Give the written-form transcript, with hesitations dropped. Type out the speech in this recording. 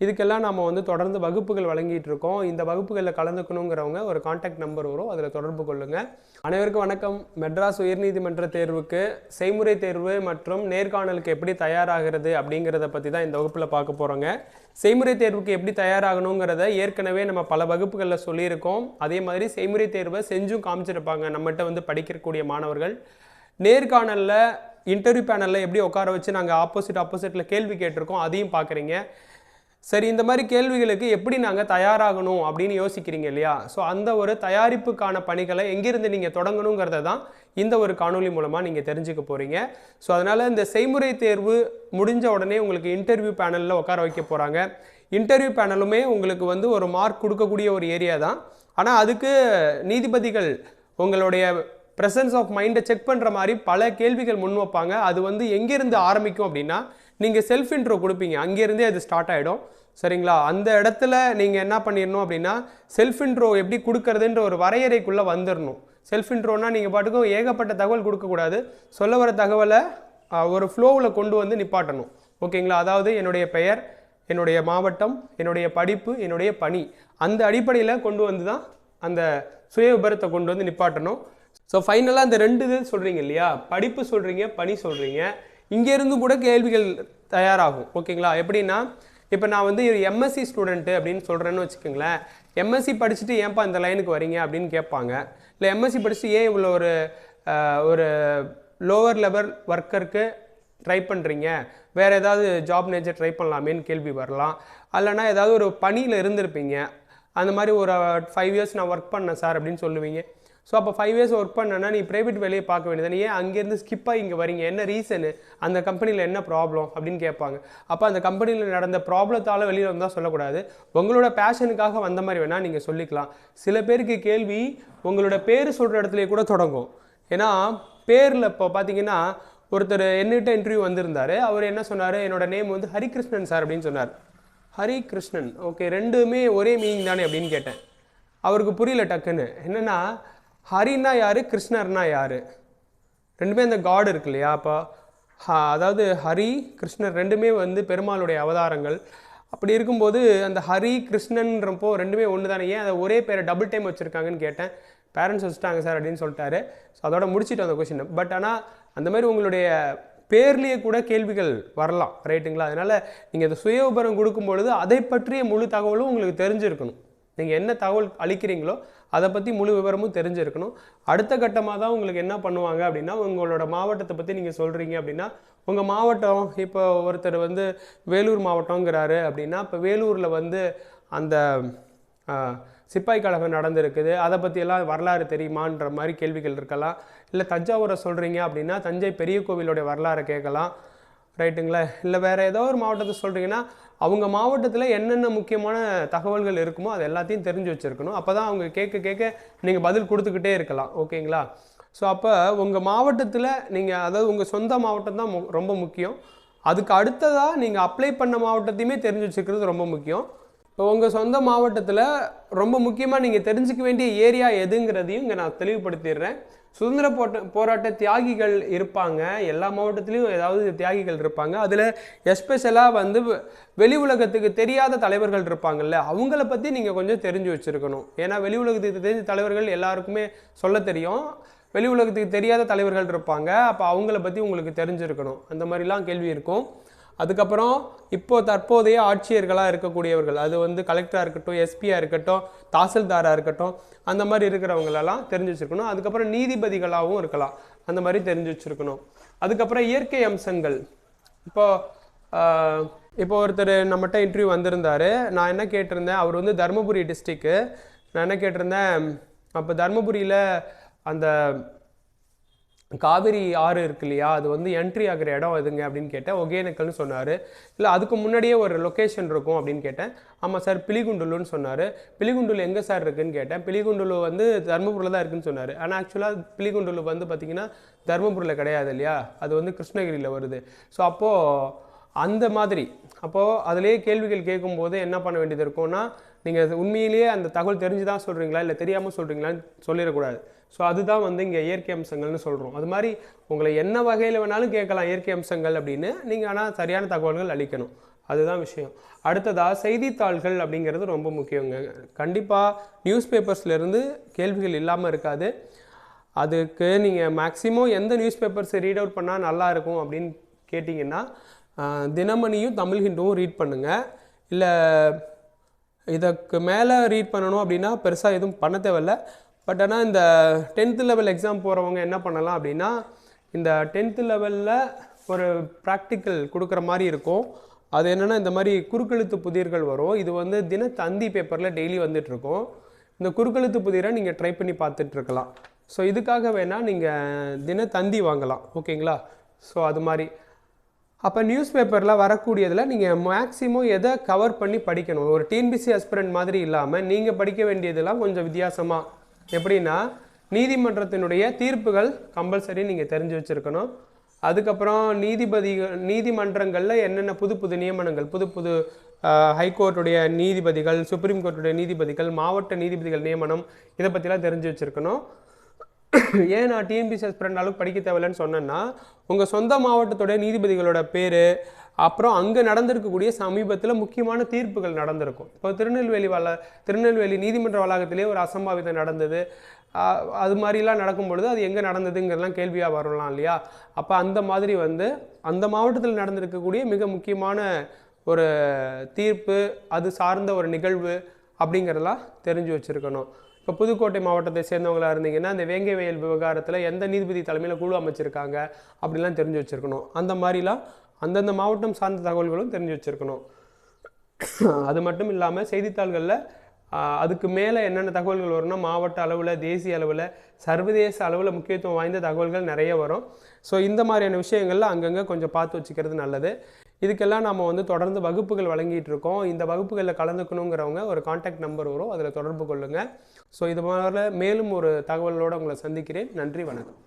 இதுக்கெல்லாம் நம்ம வந்து தொடர்ந்து வகுப்புகள் வழங்கிட்டு இருக்கோம். இந்த வகுப்புகளில் கலந்துக்கணுங்கிறவங்க ஒரு கான்டாக்ட் நம்பர் வரும், அதில் தொடர்பு கொள்ளுங்கள். அனைவருக்கும் வணக்கம். மெட்ராஸ் உயர்நீதிமன்ற தேர்வுக்கு செய்முறை தேர்வு மற்றும் நேர்காணலுக்கு எப்படி தயாராகிறது அப்படிங்கிறத பற்றி தான் இந்த வகுப்பில் பார்க்க போகிறோங்க. செய்முறை தேர்வுக்கு எப்படி தயாராகணுங்கிறத ஏற்கனவே நம்ம பல வகுப்புகளில் சொல்லியிருக்கோம். அதே மாதிரி செய்முறை தேர்வை செஞ்சும் காமிச்சிருப்பாங்க நம்மகிட்ட வந்து படிக்கக்கூடிய மாணவர்கள். நேர்காணலில் இன்டர்வியூ பேனலில் எப்படி உட்கார வச்சு நாங்கள் ஆப்போசிட்டில் கேள்வி கேட்டிருக்கோம், அதையும் பார்க்குறீங்க. சரி, இந்த மாதிரி கேள்விகளுக்கு எப்படி நாங்கள் தயாராகணும் அப்படின்னு யோசிக்கிறீங்க இல்லையா? ஸோ அந்த ஒரு தயாரிப்புக்கான பணிகளை எங்கிருந்து நீங்கள் தொடங்கணுங்கிறத தான் இந்த ஒரு காணொலி மூலமாக நீங்கள் தெரிஞ்சுக்க போகிறீங்க. ஸோ அதனால் இந்த செய்முறை தேர்வு முடிஞ்ச உடனே உங்களுக்கு இன்டர்வியூ பேனலில் உட்கார வைக்க போகிறாங்க. இன்டர்வியூ பேனலுமே உங்களுக்கு வந்து ஒரு மார்க் கொடுக்கக்கூடிய ஒரு ஏரியா தான். ஆனால் அதுக்கு நீதிபதிகள் உங்களுடைய ப்ரெசன்ஸ் ஆஃப் மைண்டை செக் பண்ணுற மாதிரி பல கேள்விகள் முன் வைப்பாங்க. அது வந்து எங்கேருந்து ஆரம்பிக்கும் அப்படின்னா, நீங்கள் செல்ஃப் இன்ட்ரோ கொடுப்பீங்க, அங்கேருந்தே அது ஸ்டார்ட் ஆகிடும். சரிங்களா? அந்த இடத்துல நீங்கள் என்ன பண்ணிடணும் அப்படின்னா, செல்ஃப் இன்ட்ரோ எப்படி கொடுக்கறதுன்ற ஒரு வரையறைக்குள்ளே வந்துடணும். செல்ஃப் இன்ட்ரோனா நீங்கள் பாட்டுக்கும் ஏகப்பட்ட தகவல் கொடுக்கக்கூடாது. சொல்ல வர தகவலை ஒரு ஃப்ளோவில் கொண்டு வந்து நிப்பாட்டணும். ஓகேங்களா? அதாவது என்னுடைய பெயர், என்னுடைய மாவட்டம், என்னுடைய படிப்பு, என்னுடைய பணி, அந்த அடிப்படையில் கொண்டு வந்து தான் அந்த சுய விபரத்தை கொண்டு வந்து நிப்பாட்டணும். ஸோ ஃபைனலாக இந்த ரெண்டு இது சொல்கிறீங்க இல்லையா? படிப்பு சொல்கிறீங்க, பணி சொல்கிறீங்க. இங்கேருந்து கூட கேள்விகள் தயாராகும். ஓகேங்களா? எப்படின்னா, இப்போ நான் வந்து எம்எஸ்சி ஸ்டூடெண்ட்டு அப்படின்னு சொல்கிறேன்னு வச்சுக்கோங்களேன். எம்எஸ்சி படிச்சுட்டு ஏன்ப்பா இந்த லைனுக்கு வரீங்க அப்படின்னு கேட்பாங்க. இல்லை எம்எஸ்சி படிச்சுட்டு ஏன் இவ்வளோ ஒரு லோவர் லெவல் ஒர்க்கருக்கு ட்ரை பண்ணுறீங்க, வேறு ஏதாவது ஜாப் நேச்சர் ட்ரை பண்ணலாமேன்னு கேள்வி வரலாம். இல்லைனா ஏதாவது ஒரு பணியில் இருந்திருப்பீங்க, அந்த மாதிரி ஒரு 5 இயர்ஸ் நான் ஒர்க் பண்ணேன் சார் அப்படின்னு சொல்லுவீங்க. ஸோ அப்போ 5 இயர்ஸ் ஒர்க் பண்ணேன்னா நீ ப்ரைவேட் வேலையை பார்க்க வேண்டியது, ஏன் அங்கேருந்து ஸ்கிப்பாக இங்கே வரீங்க, என்ன ரீசனு, அந்த கம்பெனியில் என்ன ப்ராப்ளம் அப்படின்னு கேட்பாங்க. அப்போ அந்த கம்பெனியில் நடந்த ப்ராப்ளத்தால் வெளியில் வந்தால் சொல்லக்கூடாது, உங்களோட பேஷனுக்காக வந்த மாதிரி வேணால் நீங்கள் சொல்லிக்கலாம். சில பேருக்கு கேள்வி உங்களோட பேர் சொல்கிற இடத்துல கூட தொடங்கும். ஏன்னா பேரில் இப்போ பார்த்தீங்கன்னா, ஒருத்தர் என்னிட்ட இன்டர்வியூ வந்திருந்தார். அவர் என்ன சொன்னார், என்னோட நேம் வந்து ஹரிகிருஷ்ணன் சார் அப்படின்னு சொன்னார். ஹரிகிருஷ்ணன், ஓகே, ரெண்டுமே ஒரே மீனிங் தானே அப்படின்னு கேட்டேன். அவருக்கு புரியல டக்குன்னு. என்னென்னா, ஹரின்னா யார், கிருஷ்ணர்னா யார்? ரெண்டுமே அந்த காட் இருக்கு இல்லையா? அப்போ அதாவது ஹரி கிருஷ்ணர் ரெண்டுமே வந்து பெருமாளுடைய அவதாரங்கள். அப்படி இருக்கும்போது அந்த ஹரி கிருஷ்ணன்றப்போ ரெண்டுமே ஒன்று தானே, ஏன் அதை ஒரே பேரை டபுள் டைம் வச்சுருக்காங்கன்னு கேட்டேன். பேரண்ட்ஸ் வச்சுட்டாங்க சார் அப்படின்னு சொல்லிட்டாரு. ஸோ அதோட முடிச்சுட்டு அந்த கொஸ்டின். பட் ஆனால் அந்த மாதிரி உங்களுடைய பேர்லேயே கூட கேள்விகள் வரலாம், ரைட்டுங்களா? அதனால் நீங்கள் அந்த சுய விபரம் கொடுக்கும்பொழுது அதை பற்றிய முழு தகவலும் உங்களுக்கு தெரிஞ்சிருக்கணும். நீங்கள் என்ன தகவல் அளிக்கிறீங்களோ அதை பற்றி முழு விவரமும் தெரிஞ்சிருக்கணும். அடுத்த கட்டமாக தான் உங்களுக்கு என்ன பண்ணுவாங்க அப்படின்னா, உங்களோட மாவட்டத்தை பற்றி நீங்கள் சொல்கிறீங்க அப்படின்னா, உங்கள் மாவட்டம், இப்போ ஒருத்தர் வந்து வேலூர் மாவட்டங்கிறாரு அப்படின்னா, இப்போ வேலூரில் வந்து அந்த சிப்பாய் கழகம் நடந்திருக்குது, அதை பற்றியெல்லாம் வரலாறு தெரியுமான்ற மாதிரி கேள்விகள் இருக்கலாம். இல்லை தஞ்சாவூரை சொல்கிறீங்க அப்படின்னா தஞ்சை பெரிய கோவிலுடைய வரலாறை கேட்கலாம், ரைட்டுங்களா? இல்லை வேறு ஏதோ ஒரு மாவட்டத்தை சொல்கிறீங்கன்னா அவங்க மாவட்டத்தில் என்னென்ன முக்கியமான தகவல்கள் இருக்குமோ அது எல்லாத்தையும் தெரிஞ்சு வச்சுருக்கணும். அப்போ தான் அவங்க கேட்க நீங்கள் பதில் கொடுத்துக்கிட்டே இருக்கலாம். ஓகேங்களா? ஸோ அப்போ உங்கள் மாவட்டத்தில் நீங்கள், அதாவது உங்கள் சொந்த மாவட்டம் தான் ரொம்ப முக்கியம். அதுக்கு அடுத்ததாக நீங்கள் அப்ளை பண்ண மாவட்டத்தையுமே தெரிஞ்சு வச்சுக்கிறது ரொம்ப முக்கியம். இப்போ உங்கள் சொந்த மாவட்டத்தில் ரொம்ப முக்கியமாக நீங்கள் தெரிஞ்சுக்க வேண்டிய ஏரியா எதுங்கிறதையும் இங்கே நான் தெளிவுபடுத்திடுறேன். சுதந்திர போராட்ட தியாகிகள் இருப்பாங்க, எல்லா மாவட்டத்துலேயும் ஏதாவது தியாகிகள் இருப்பாங்க. அதில் எஸ்பெஷலாக வந்து வெளி உலகத்துக்கு தெரியாத தலைவர்கள் இருப்பாங்கல்ல, அவங்கள பற்றி நீங்கள் கொஞ்சம் தெரிஞ்சு வச்சுருக்கணும். ஏன்னா வெளி உலகத்துக்கு தெரிஞ்ச தலைவர்கள் எல்லாருக்குமே சொல்ல தெரியும், வெளி உலகத்துக்கு தெரியாத தலைவர்கள் இருப்பாங்க, அப்போ அவங்கள பற்றி உங்களுக்கு தெரிஞ்சிருக்கணும். அந்த மாதிரிலாம் கேள்வி இருக்கும். அதுக்கப்புறம் தற்போதைய ஆட்சியர்களாக இருக்கக்கூடியவர்கள், அது வந்து கலெக்டராக இருக்கட்டும், எஸ்பியாக இருக்கட்டும், தாசில்தாராக இருக்கட்டும், அந்த மாதிரி இருக்கிறவங்களெல்லாம் தெரிஞ்சு வச்சுருக்கணும். அதுக்கப்புறம் நீதிபதிகளாகவும் இருக்கலாம், அந்த மாதிரி தெரிஞ்சு வச்சுருக்கணும். அதுக்கப்புறம் இயற்கை அம்சங்கள். இப்போ ஒருத்தர் நம்மகிட்ட இன்டர்வியூ வந்திருந்தார். நான் என்ன கேட்டிருந்தேன், அவர் வந்து தருமபுரி டிஸ்ட்ரிக்கு. நான் என்ன கேட்டிருந்தேன், அப்போ தருமபுரியில் அந்த காவிரி ஆறு இருக்கு இல்லையா, அது வந்து என்ட்ரி ஆகிற இடம் எதுங்க அப்படின்னு கேட்டேன். ஒகேனக்கல்னு சொன்னார். இல்லை அதுக்கு முன்னாடியே ஒரு லொக்கேஷன் இருக்கும் அப்படின்னு கேட்டேன். ஆமாம் சார், பிலிகுண்டுலுன்னு சொன்னார். பிலிகுண்டுலு எங்கே சார் இருக்குதுன்னு கேட்டேன். பிலிகுண்டுலு வந்து தர்மபுரியில் தான் இருக்குதுன்னு சொன்னார். ஆனால் ஆக்சுவலாக பிலிகுண்டுலு வந்து பார்த்திங்கன்னா தர்மபுரியில் கிடையாது இல்லையா, அது வந்து கிருஷ்ணகிரியில் வருது. ஸோ அப்போது அந்த மாதிரி அப்போது அதிலே கேள்விகள் கேட்கும்போது என்ன பண்ண வேண்டியது இருக்கும்னா, நீங்கள் உண்மையிலேயே அந்த தகவல் தெரிஞ்சு தான் சொல்கிறீங்களா இல்லை தெரியாமல் சொல்கிறீங்களான்னு சொல்லிடக்கூடாது. ஸோ அதுதான் வந்து இங்கே இயற்கை அம்சங்கள்னு சொல்கிறோம். அது மாதிரி உங்களை என்ன வகையில் வேணாலும் கேட்கலாம் இயற்கை அம்சங்கள் அப்படின்னு, நீங்கள் ஆனால் சரியான தகவல்கள் அளிக்கணும். அதுதான் விஷயம். அடுத்ததாக செய்தித்தாள்கள் அப்படிங்கிறது ரொம்ப முக்கியங்க. கண்டிப்பாக நியூஸ் பேப்பர்ஸ்லேருந்து கேள்விகள் இல்லாமல் இருக்காது. அதுக்கு நீங்கள் மேக்ஸிமம் எந்த நியூஸ் பேப்பர்ஸை ரீட் அவுட் பண்ணால் நல்லா இருக்கும் அப்படின்னு கேட்டிங்கன்னா தினமணியும் தமிழ் ஹிந்துவும் ரீட் பண்ணுங்கள். இல்லை இதுக்கு மேலே ரீட் பண்ணணும் அப்படின்னா பெருசாக எதுவும் பண்ண தேவையில்லை. பட் ஆனால் இந்த 10th லெவல் எக்ஸாம் போகிறவங்க என்ன பண்ணலாம் அப்படின்னா, இந்த 10th லெவலில் ஒரு ப்ராக்டிக்கல் கொடுக்குற மாதிரி இருக்கும். அது என்னென்னா இந்த மாதிரி குறுக்கெழுத்து புதிர்கள் வரும். இது வந்து தினத்தந்தி பேப்பரில் டெய்லி வந்துட்டுருக்கோம். இந்த குறுக்கெழுத்து புதிரை நீங்கள் ட்ரை பண்ணி பார்த்துட்ருக்கலாம். ஸோ இதுக்காக வேணால் நீங்கள் தினத்தந்தி வாங்கலாம். ஓகேங்களா? ஸோ அது மாதிரி அப்போ நியூஸ் பேப்பரில் வரக்கூடியதில் நீங்கள் மேக்ஸிமம் எதை கவர் பண்ணி படிக்கணும். ஒரு டிஎன்பிசி ஆஸ்பிரண்ட் மாதிரி இல்லாமல் நீங்கள் படிக்க வேண்டியதெல்லாம் கொஞ்சம் வித்தியாசமாக. எப்படின்னா, நீதிமன்றத்தினுடைய தீர்ப்புகள் கம்பல்சரி நீங்கள் தெரிஞ்சு வச்சுருக்கணும். அதுக்கப்புறம் நீதிமன்றங்களில் என்னென்ன புது புது நியமனங்கள், புது ஹைகோர்ட்டுடைய நீதிபதிகள், சுப்ரீம் கோர்ட்டுடைய நீதிபதிகள், மாவட்ட நீதிபதிகள் நியமனம், இதை பற்றிலாம் தெரிஞ்சு வச்சுருக்கணும். ஏன் நான் டிஎன்பிசி ஆஸ்பிரண்ட் அளவுக்கு படிக்க தேவையில்லைன்னு சொன்னேன்னா, உங்கள் சொந்த மாவட்டத்துடைய நீதிபதிகளோட பேர், அப்புறம் அங்கே நடந்திருக்கக்கூடிய சமீபத்தில் முக்கியமான தீர்ப்புகள் நடந்திருக்கும். இப்போ திருநெல்வேலி நீதிமன்ற வளாகத்திலே ஒரு அசம்பாவிதம் நடந்தது. அது மாதிரிலாம் நடக்கும் பொழுது அது எங்கே நடந்ததுங்கிறதுலாம் கேள்வியாக வரலாம் இல்லையா? அப்போ அந்த மாதிரி வந்து அந்த மாவட்டத்தில் நடந்திருக்கக்கூடிய மிக முக்கியமான ஒரு தீர்ப்பு, அது சார்ந்த ஒரு நிகழ்வு அப்படிங்கிறதெல்லாம் தெரிஞ்சு வச்சுருக்கணும். இப்போ புதுக்கோட்டை மாவட்டத்தை சேர்ந்தவங்களாக இருந்தீங்கன்னா, அந்த வேங்கை வயல் விவகாரத்தில் எந்த நீதிபதி தலைமையில் குழு அமைச்சிருக்காங்க அப்படிலாம் தெரிஞ்சு வச்சுருக்கணும். அந்த மாதிரிலாம் அந்தந்த மாவட்டம் சார்ந்த தகவல்களும் தெரிஞ்சு வச்சுருக்கணும். அது மட்டும் இல்லாமல் செய்தித்தாள்களில் அதுக்கு மேலே என்னென்ன தகவல்கள் வரும்னா, மாவட்ட அளவில், தேசிய அளவில், சர்வதேச அளவில் முக்கியத்துவம் வாய்ந்த தகவல்கள் நிறைய வரும். ஸோ இந்த மாதிரியான விஷயங்கள்ல அங்கங்கே கொஞ்சம் பார்த்து வச்சுக்கிறது நல்லது. இதுக்கெல்லாம் நம்ம வந்து தொடர்ந்து வகுப்புகள் வழங்கிட்டு இருக்கோம். இந்த வகுப்புகளில் கலந்துக்கணுங்கிறவங்க ஒரு கான்டாக்ட் நம்பர் வரும், அதில் தொடர்பு கொள்ளுங்கள். ஸோ இது மாதிரி மேலும் ஒரு தகவலோடு உங்களை சந்திக்கிறேன். நன்றி, வணக்கம்.